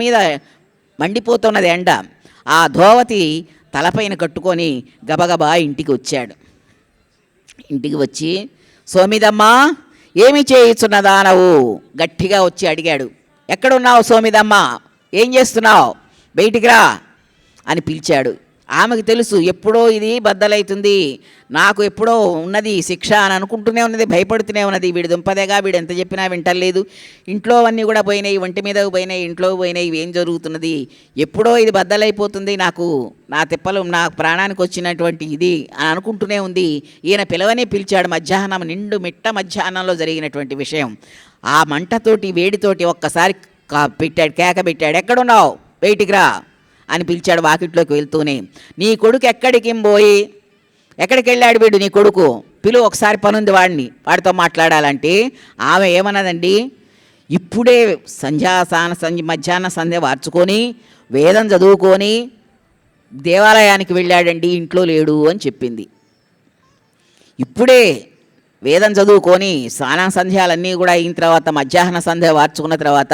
మీద మండిపోతున్నది ఎండ. ఆ ధోవతి తలపైన కట్టుకొని గబగబా ఇంటికి వచ్చాడు. ఇంటికి వచ్చి, సోమిదమ్మా ఏమి చేయుచున్నదానవు గట్టిగా వచ్చి అడిగాడు. ఎక్కడున్నావు సోమిదమ్మ, ఏం చేస్తున్నావు, బయటికి రా అని పిలిచాడు. ఆమెకు తెలుసు ఎప్పుడో ఇది బద్దలవుతుంది, నాకు ఎప్పుడో ఉన్నది శిక్ష అని అనుకుంటూనే ఉన్నది, భయపడుతూనే ఉన్నది. వీడు దుంపదేగా, వీడు ఎంత చెప్పినా వింటలేదు, ఇంట్లో అన్నీ కూడా పోయినాయి, ఒంటి మీద పోయినాయి, ఇంట్లో పోయినాయి, ఏం జరుగుతున్నది, ఎప్పుడో ఇది బద్దలైపోతుంది, నాకు నా తిప్పలు నా ప్రాణానికి వచ్చినటువంటి ఇది అని అనుకుంటూనే ఉంది. ఈయన పిలవనే పిలిచాడు. మధ్యాహ్నం నిండు మిట్ట మధ్యాహ్నంలో జరిగినటువంటి విషయం. ఆ మంటతోటి వేడితోటి ఒక్కసారి పెట్టాడు, కేక పెట్టాడు. ఎక్కడున్నావు, బయటికి రా అని పిలిచాడు వాకిట్లోకి వెళ్తూనే. నీ కొడుకు ఎక్కడికి పోయి, ఎక్కడికి వెళ్ళాడు వీడు నీ కొడుకు, పిలువు ఒకసారి పనుంది వాడితో మాట్లాడాలంటే ఆమె ఏమన్నదండి, ఇప్పుడే మధ్యాహ్న సంధ్య వార్చుకొని వేదం చదువుకొని దేవాలయానికి వెళ్ళాడండి, ఇంట్లో లేడు అని చెప్పింది. ఇప్పుడే వేదం చదువుకొని స్నాన సంధ్యాలన్నీ కూడా అయిన తర్వాత మధ్యాహ్న సంధ్య వార్చుకున్న తర్వాత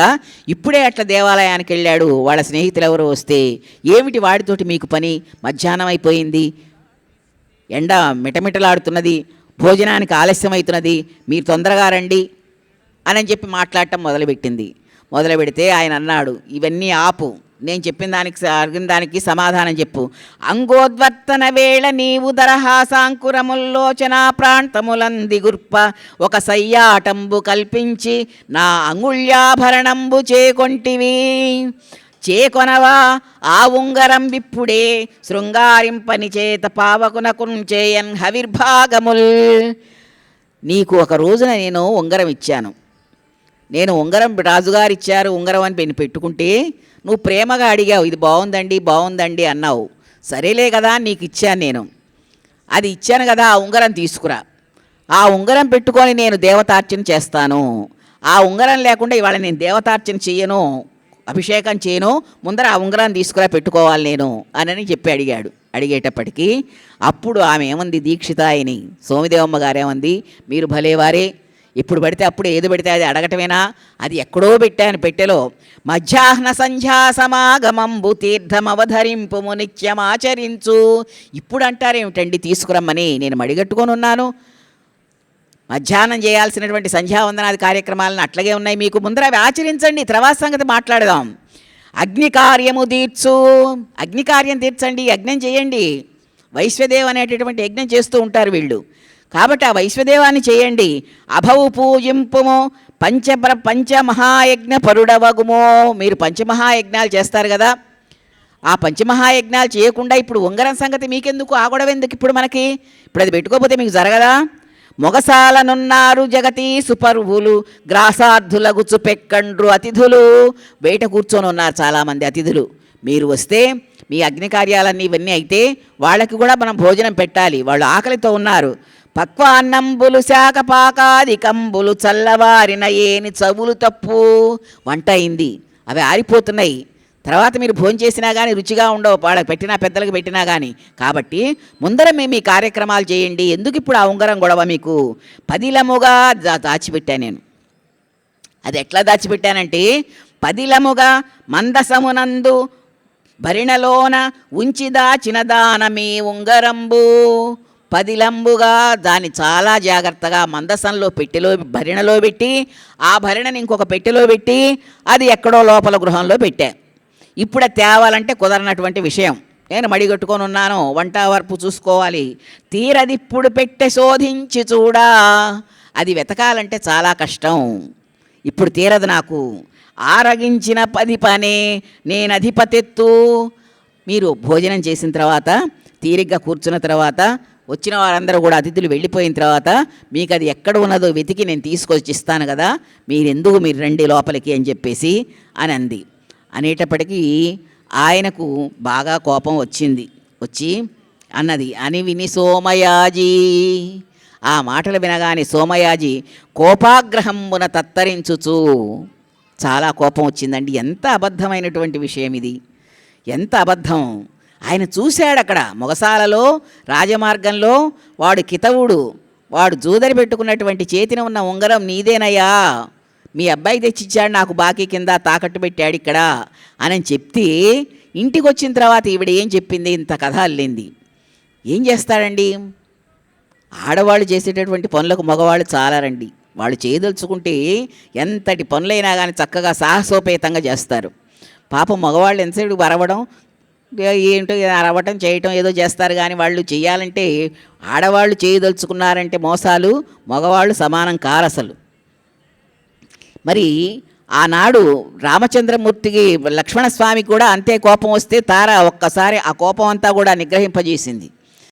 ఇప్పుడే అట్లా దేవాలయానికి వెళ్ళాడు, వాళ్ళ స్నేహితులు ఎవరు వస్తే ఏమిటి వాడితోటి మీకు పని, మధ్యాహ్నం అయిపోయింది, ఎండ మిటమిటలాడుతున్నది, భోజనానికి ఆలస్యం అవుతున్నది, మీరు తొందరగా రండి అని చెప్పి మాట్లాడటం మొదలుపెట్టింది. మొదలు పెడితే ఆయన అన్నాడు, ఇవన్నీ ఆపు, నేను అడిగిన దానికి సమాధానం చెప్పు. అంగోద్వర్తన వేళ నీవు దరహాసాంకురముల్లోచన ప్రాంతములంది గుర్ప ఒక సయ్యాటంబు కల్పించి నా అంగుళ్యాభరణంబు చేకొంటివి, చేకొనవా ఆ ఉంగరం విప్పుడే శృంగారింపని చేత పావకునకుంచేయన్ హవిర్భాగముల్. నీకు ఒక రోజున నేను ఉంగరం ఇచ్చాను, నేను ఉంగరం రాజుగారు ఇచ్చారు ఉంగరం అని పెట్టుకుంటే నువ్వు ప్రేమగా అడిగావు, ఇది బాగుందండి బాగుందండి అన్నావు, సరేలే కదా నీకు ఇచ్చాను, నేను అది ఇచ్చాను కదా, ఆ ఉంగరం తీసుకురా, ఆ ఉంగరం పెట్టుకొని నేను దేవతార్చన చేస్తాను, ఆ ఉంగరం లేకుండా ఇవాళ నేను దేవతార్చన చేయను, అభిషేకం చేయను, ముందర ఆ ఉంగరాన్ని తీసుకురా పెట్టుకోవాలి నేను అని చెప్పి అడిగాడు. అడిగేటప్పటికీ అప్పుడు ఆమె ఏమంది, దీక్షితాయిని సోమిదేవమ్మ గారేమంది, మీరు భలేవారే, ఎప్పుడు పడితే అప్పుడు ఏది పడితే అది అడగటమేనా, అది ఎక్కడో పెట్టాను పెట్టెలో, మధ్యాహ్న సంధ్యా సమాగమంబు తీర్థమవధరింపుము నిత్యమాచరించు, ఇప్పుడు అంటారేమిటండి తీసుకురమ్మని, నేను మడిగట్టుకొని ఉన్నాను, మధ్యాహ్నం చేయాల్సినటువంటి సంధ్యావందనాది కార్యక్రమాలను అట్లాగే ఉన్నాయి, మీకు ముందర అవి ఆచరించండి, తర్వాత సంగతి మాట్లాడదాం. అగ్ని కార్యము తీర్చు, అగ్ని కార్యం తీర్చండి, యజ్ఞం చేయండి, వైశ్వదేవ్ అనేటటువంటి యజ్ఞం చేస్తూ ఉంటారు వీళ్ళు, కాబట్టి ఆ వైశ్వదేవాన్ని చేయండి. అభవు పూజింపుము పంచమహాయజ్ఞ పరుడవగుమో, మీరు పంచమహాయజ్ఞాలు చేస్తారు కదా, ఆ పంచమహాయజ్ఞాలు చేయకుండా ఇప్పుడు ఉంగరం సంగతి మీకెందుకు, ఆ గొడవ ఎందుకు ఇప్పుడు మనకి, ఇప్పుడు అది పెట్టుకోకపోతే మీకు జరగదా. మొగసాలనున్నారు జగతి సుపరువులు గ్రాసార్థులగుచు పెక్కండ్రు అతిథులు, బయట కూర్చొని ఉన్నారు చాలామంది అతిథులు, మీరు వస్తే మీ అగ్ని కార్యాలన్నీ ఇవన్నీ అయితే వాళ్ళకి కూడా మనం భోజనం పెట్టాలి, వాళ్ళు ఆకలితో ఉన్నారు. పక్వాన్నంబులు శాఖపాకాదికంబులు చల్లవారిన ఏని చవులు తప్పు, వంట అయింది అవి ఆరిపోతున్నాయి, తర్వాత మీరు భోజనం చేసినా కానీ రుచిగా ఉండవు, వాళ్ళకి పెట్టినా పెద్దలకు పెట్టినా కానీ, కాబట్టి ముందర మేము ఈ కార్యక్రమాలు చేయండి, ఎందుకు ఇప్పుడు ఆ ఉంగరం గొడవ మీకు, పదిలముగా దాచిపెట్టాను నేను. అది ఎట్లా దాచిపెట్టానంటే, పదిలముగా మందసమునందు భరిణలోన ఉంచి దాచిన దానమీ ఉంగరంబు, పదిలంబుగా దాన్ని చాలా జాగ్రత్తగా మందసంలో పెట్టెలో భరిణలో పెట్టి, ఆ భరిణని ఇంకొక పెట్టెలో పెట్టి అది ఎక్కడో లోపల గృహంలో పెట్టా. ఇప్పుడు అది తేవాలంటే కుదరనటువంటి విషయం, నేను మడిగట్టుకొని ఉన్నాను, వంట వరపు చూసుకోవాలి, తీరదిప్పుడు పెట్టె శోధించి చూడా, అది వెతకాలంటే చాలా కష్టం, ఇప్పుడు తీరదు నాకు, ఆరగించిన 10 పనే నేను అధిపతెత్తు. మీరు భోజనం చేసిన తర్వాత తీరిగ్గా కూర్చున్న తర్వాత వచ్చిన వారందరూ కూడా అతిథులు వెళ్ళిపోయిన తర్వాత మీకు అది ఎక్కడ ఉన్నదో వెతికి నేను తీసుకొచ్చి ఇస్తాను కదా, మీరు రండి లోపలికి అని చెప్పేసి అని అంది. అనేటప్పటికీ ఆయనకు బాగా కోపం వచ్చింది, వచ్చి అన్నది, అని విని సోమయాజీ, ఆ మాటలు వినగానే సోమయాజీ కోపాగ్రహమున తత్తరించుచు, చాలా కోపం వచ్చిందండి. ఎంత అబద్ధమైనటువంటి విషయం ఇది, ఎంత అబద్ధం. ఆయన చూశాడు అక్కడ మొగసాలలో రాజమార్గంలో, వాడు కితవుడు, వాడు జూదరి పెట్టుకున్నటువంటి చేతిన ఉన్న ఉంగరం నీదేనయ్యా, మీ అబ్బాయి తెచ్చిచ్చాడు నాకు బాకీ కింద తాకట్టు పెట్టాడు ఇక్కడ అని చెప్తే ఇంటికి వచ్చిన తర్వాత ఈవిడ ఏం చెప్పింది, ఇంత కథ అల్లింది. ఏం చేస్తాడండి, ఆడవాళ్ళు చేసేటటువంటి పనులకు మగవాళ్ళు చాలారండి. వాళ్ళు చేయదలుచుకుంటే ఎంతటి పనులైనా కానీ చక్కగా సాహసోపేతంగా చేస్తారు. పాపం మగవాళ్ళు ఎంతసేపు అరవడం ఏంటో అరవటం చేయటం ఏదో చేస్తారు, కానీ వాళ్ళు చేయాలంటే ఆడవాళ్ళు చేయదలుచుకున్నారంటే మోసాలు మగవాళ్ళు సమానం కారు అసలు. మరి ఆనాడు రామచంద్రమూర్తికి లక్ష్మణస్వామికి కూడా అంతే కోపం వస్తే తార ఒక్కసారి ఆ కోపం అంతా కూడా నిగ్రహింపజేసింది.